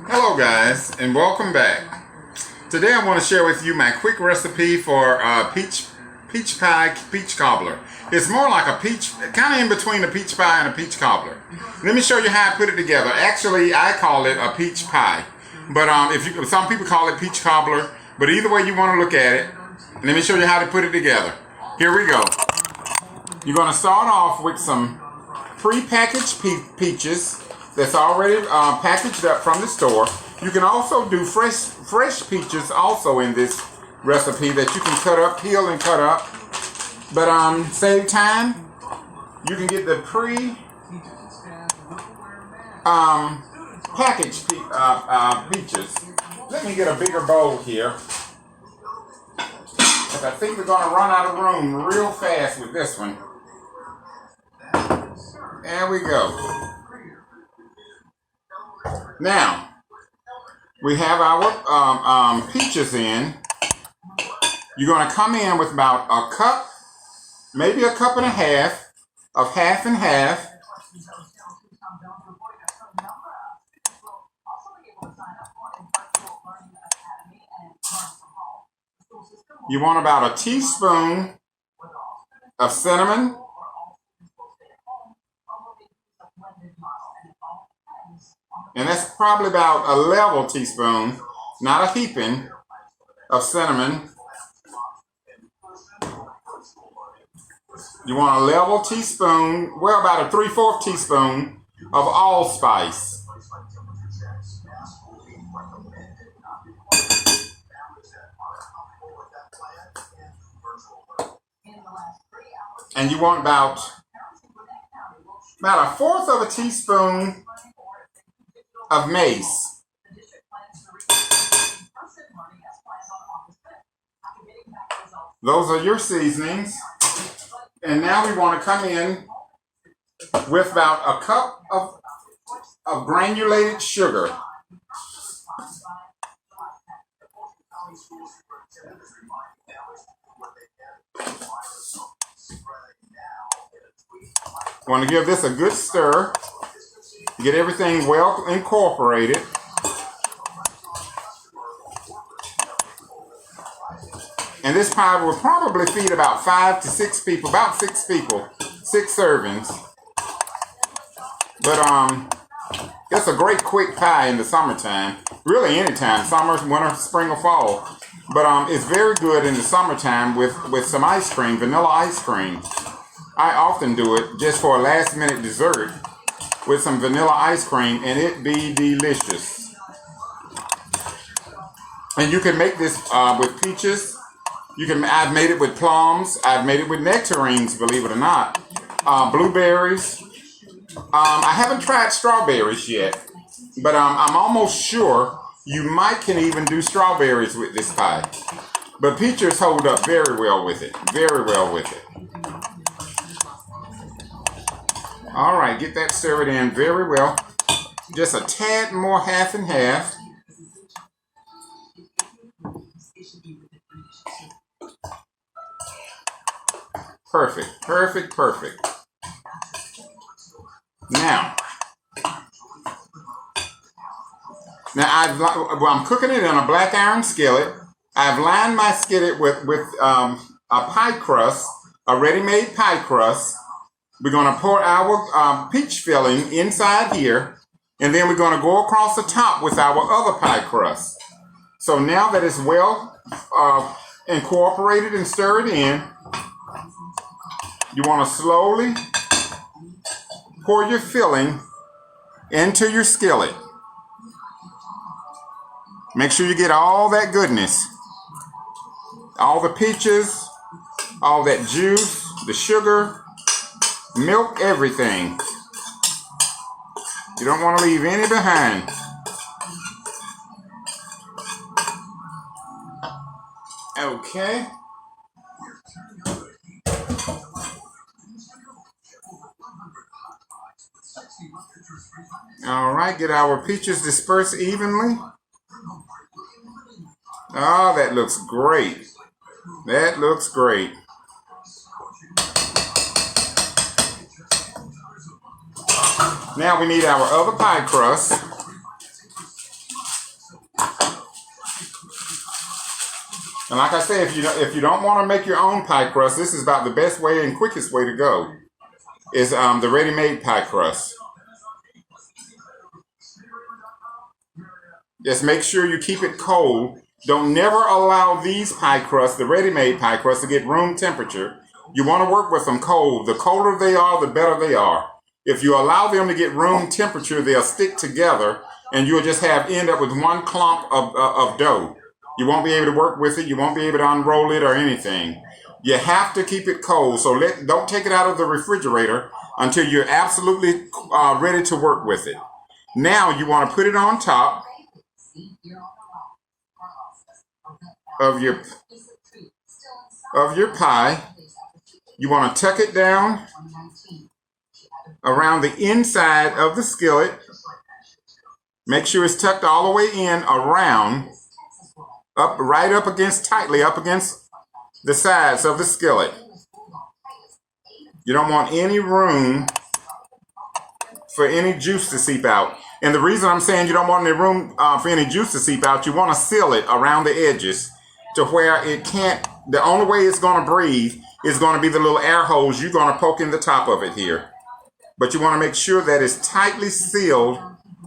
Hello guys, and welcome back. Today I want to share with you my quick recipe for peach pie, peach cobbler. It's more like a peach, kind of in between a peach pie and a peach cobbler. Let me show you how I put it together. Actually, I call it a peach pie, but some people call it peach cobbler. But either way you want to look at it, let me show you how to put it together. Here we go. You're going to start off with some pre-packaged peaches that's already packaged up from the store. You can also do fresh peaches also in this recipe that you can cut up, peel and cut up. But save time, you can get the packaged peaches. Let me get a bigger bowl here, because I think we're going to run out of room real fast with this one. There we go. Now, we have our peaches in. You're going to come in with about a cup, maybe a cup and a half of half and half. You want about a teaspoon of cinnamon. And that's probably about a level teaspoon, not a heaping, of cinnamon. You want a level teaspoon, well, about a 3/4 teaspoon of allspice. And you want about a 1/4 of a teaspoon of mace. Those are your seasonings. And now we want to come in with about a cup of granulated sugar. Want to give this a good stir. Get everything well incorporated. And this pie will probably feed about 5 to 6 people, about 6 people, 6 servings. But it's a great quick pie in the summertime. Really anytime, summer, winter, spring, or fall. But it's very good in the summertime with some ice cream, vanilla ice cream. I often do it just for a last minute dessert with some vanilla ice cream, and it be delicious. And you can make this with peaches. I've made it with plums. I've made it with nectarines, believe it or not. Blueberries. I haven't tried strawberries yet, but I'm almost sure you can even do strawberries with this pie. But peaches hold up very well with it. Very well with it. All right, get that stirred in very well. Just a tad more half and half. Perfect, perfect, perfect. Now I'm cooking it in a black iron skillet. I've lined my skillet with a pie crust, a ready-made pie crust. We're going to pour our peach filling inside here, and then we're going to go across the top with our other pie crust. So now that it's well incorporated and stirred in, you want to slowly pour your filling into your skillet. Make sure you get all that goodness, all the peaches, all that juice, the sugar, milk, everything. You don't want to leave any behind. Okay. All right, get our peaches dispersed evenly. Oh, that looks great. That looks great. Now we need our other pie crust. And like I said, if you don't want to make your own pie crust, this is about the best way and quickest way to go. Is the ready-made pie crust. Just make sure you keep it cold. Don't never allow these pie crusts, the ready-made pie crusts, to get room temperature. You want to work with them cold. The colder they are, the better they are. If you allow them to get room temperature, they'll stick together, and you'll just end up with one clump of dough. You won't be able to work with it. You won't be able to unroll it or anything. You have to keep it cold. So don't take it out of the refrigerator until you're absolutely ready to work with it. Now you want to put it on top of your pie. You want to tuck it down around the inside of the skillet. Make sure it's tucked all the way in around, tightly up against the sides of the skillet. You don't want any room for any juice to seep out. And the reason I'm saying you don't want any room for any juice to seep out, you want to seal it around the edges to where it can't, the only way it's going to breathe is going to be the little air holes you're going to poke in the top of it here. But you want to make sure that it's tightly sealed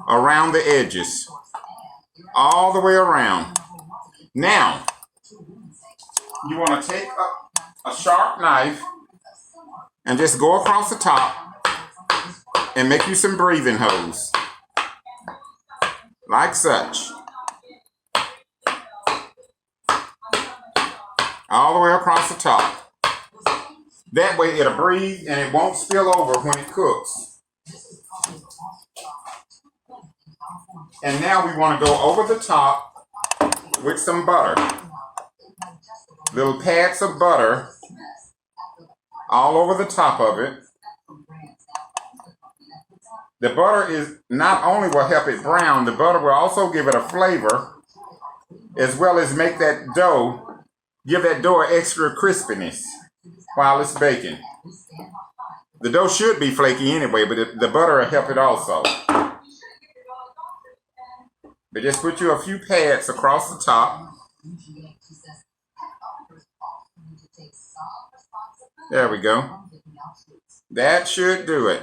around the edges, all the way around. Now, you want to take a sharp knife and just go across the top and make you some breathing holes, like such. All the way across the top. That way it'll breathe and it won't spill over when it cooks. And now we want to go over the top with some butter. Little pads of butter all over the top of it. The butter is not only will help it brown, the butter will also give it a flavor, as well as make that dough, give that dough extra crispiness while it's baking. The dough should be flaky anyway, but the butter will help it also. But just put you a few pads across the top. There we go. That should do it.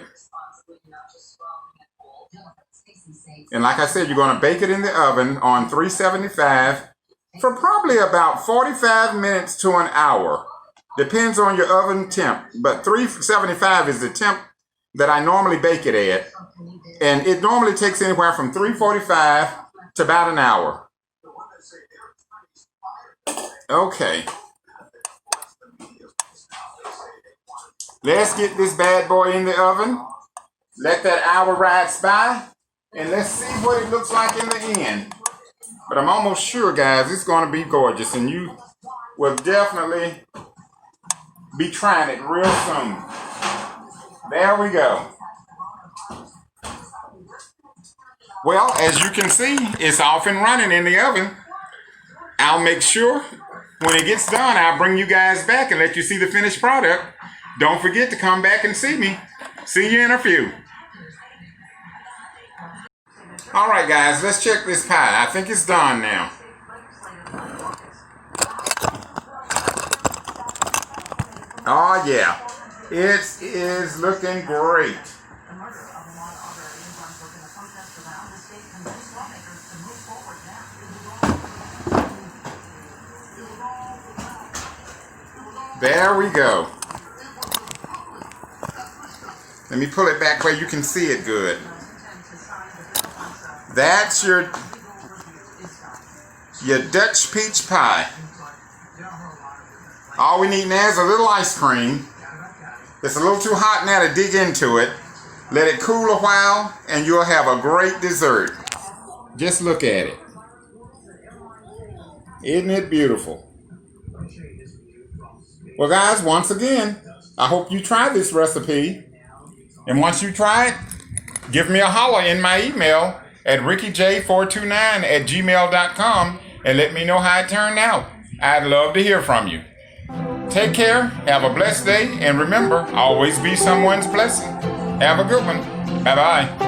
And like I said, you're going to bake it in the oven on 375 for probably about 45 minutes to an hour. Depends on your oven temp. But 375 is the temp that I normally bake it at. And it normally takes anywhere from 345 to about an hour. Okay. Let's get this bad boy in the oven. Let that hour ride by. And let's see what it looks like in the end. But I'm almost sure, guys, it's going to be gorgeous. And you will definitely be trying it real soon. There we go. Well, as you can see, it's off and running in the oven. I'll make sure when it gets done, I'll bring you guys back and let you see the finished product. Don't forget to come back and see me. See you in a few. All right, guys, let's check this pie. I think it's done now. Oh, yeah. It is looking great. There we go. Let me pull it back where you can see it good. That's your Dutch peach pie. All we need now is a little ice cream. It's a little too hot now to dig into it. Let it cool a while and you'll have a great dessert. Just look at it. Isn't it beautiful? Well, guys, once again, I hope you try this recipe. And once you try it, give me a holler in my email at rickyj429@gmail.com and let me know how it turned out. I'd love to hear from you. Take care, have a blessed day, and remember, always be someone's blessing. Have a good one. Bye-bye.